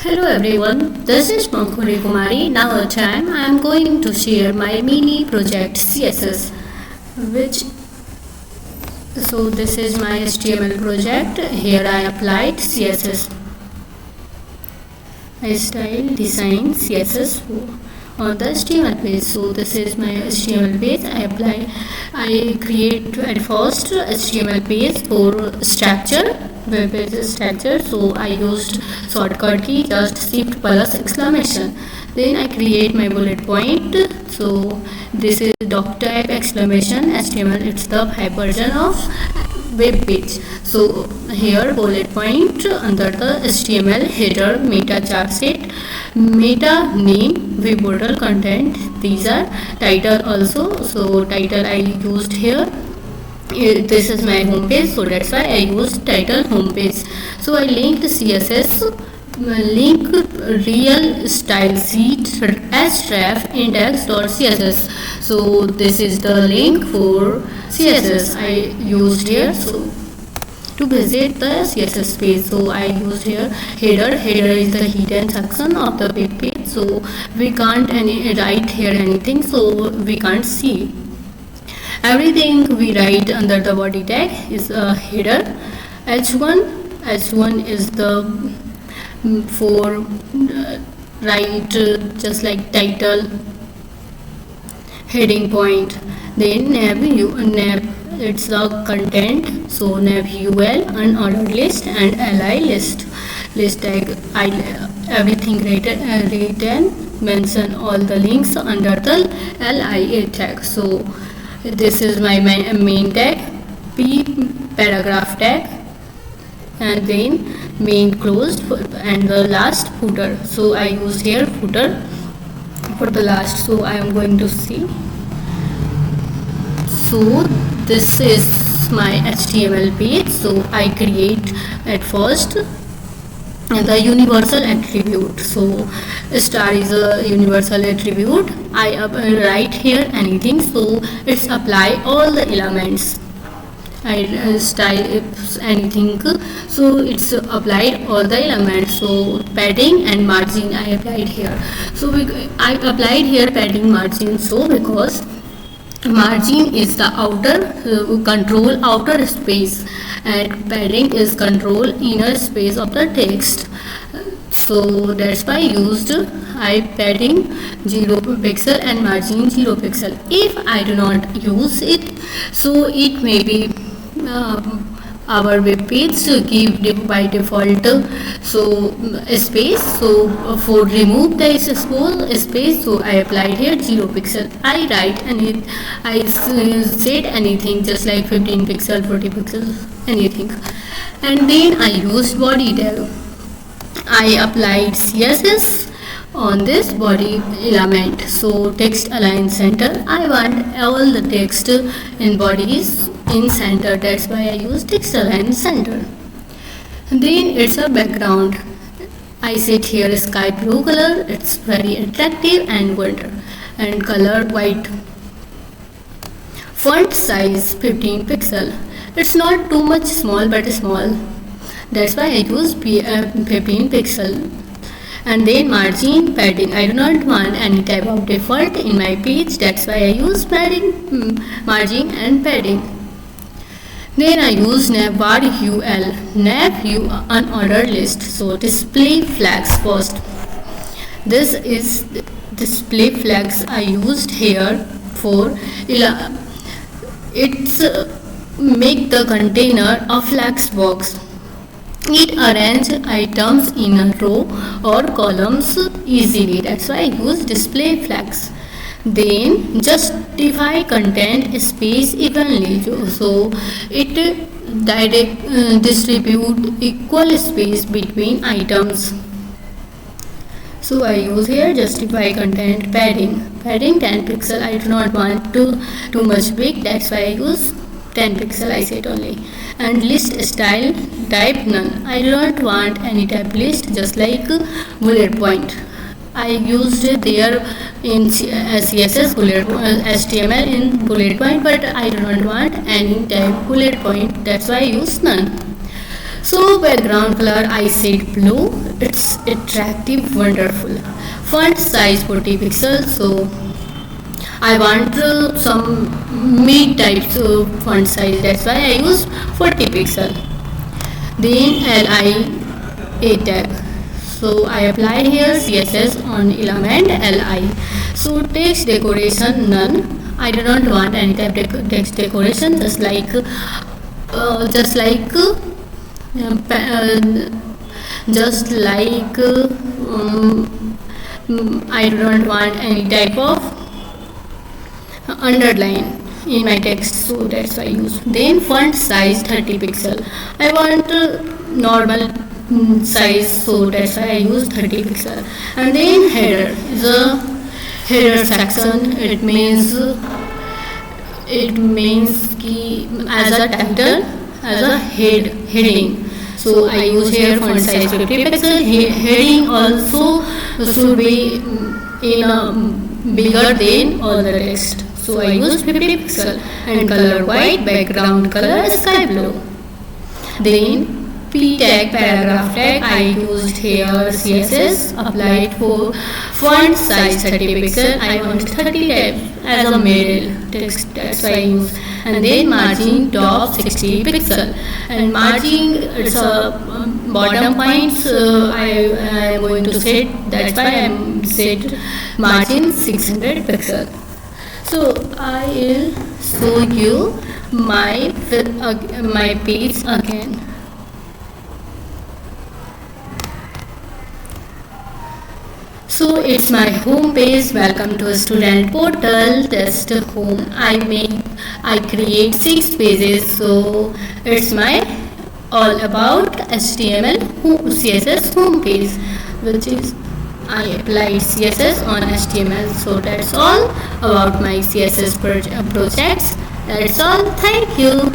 Hello everyone, this is Pankuri Kumari. Now I am going to share my mini project CSS, which this is my HTML project. Here I applied CSS. I style design CSS on the HTML page. So this is my HTML page. I create at first HTML page for structure, web page structure. So I used shortcut key just shift plus exclamation. Then I create my bullet point. So this is doc type exclamation HTML. It's the high version of web page. So here bullet point under the HTML header meta chart set, meta name, web portal content. These are title also. So title I used here. This is my home page, so that's why I used title home page. So I linked CSS, link real style sheet href index.css. So this is the link for CSS I used here. So to visit the CSS page, so I used here header. Header is the hidden section of the web page, so we can't write here anything, so we can't see. Everything we write under the body tag is a header. H1 is the for write just like title, heading point. Then nav it's the content, so nav ul unordered list and li list tag. Everything written mention all the links under the lia tag. So this is my main tag, p paragraph tag, and then main closed, and the last footer. So I use here footer for the last. So I am going to see. So this is my HTML page. So I create at first the universal attribute. So star is a universal attribute. I write here anything, so it's apply all the elements. I style if anything, so it's applied all the elements. So padding and margin I applied here. So I applied here padding margin, so because margin is the outer control outer space and padding is control inner space of the text. So that's why I used padding 0 pixel and margin 0 pixel. If I do not use it, so it may be our web page give by default space. So for remove the space, so I applied here 0 pixel. I write and I said anything just like 15 pixel, 40 pixels, anything. And then I used body tag. I applied CSS on this body element. So text align center. I want all the text in bodies in center. That's why I use text align center. And then it's a background. I set here sky blue color. It's very attractive and good. And color white. Font size 15 pixel. It's not too much small but small. That's why I use 15 pixel. And then margin padding. I do not want any type of default in my page. That's why I use padding, margin and padding. Then I use nav var ul, nav unordered list. So display flags first. This is display flags I used here for it's make the container a flags box. It arrange items in a row or columns easily. That's why I use display flags. Then justify content space evenly. So it distribute equal space between items. So I use here justify content padding. Padding 10 pixel. I do not want too much big. That's why I use 10 pixel. I said only. And list style type none. I do not want any type list, just like bullet point. I used there in CSS HTML in bullet point, but I do not want any type bullet point. That's why I use none. So background color I said blue. It's attractive, wonderful. Font size 40 pixels. So I want some mid types of font size. That's why I use 40 pixel. Then li tag. So I apply here CSS on element li. So text decoration none. I do not want any type text decoration, just like just like I do not want any type of underline in my text, so that's why I use. Then font size 30 pixel. I want normal size, so that's why I use 30 pixel. And then header is a header section. It means ki as a title, as a heading. So I use here font size 50 pixel. Heading also should be in a bigger than all the text. So I use 50 pixel and color white, background color sky blue. Then P tag, paragraph tag, I used here CSS, applied for font size 30 pixel. I want 30 tab as a middle text, that's why I use. And then margin top 60 pixel, and margin it's a bottom points I am going to set, that's why I am set margin 600 pixel. So I will show you my page again. So it's my home page. Welcome to student portal test home. I create 6 pages. So it's my all about HTML CSS home page, which is I applied CSS on HTML. So that's all about my CSS projects. That's all. Thank you.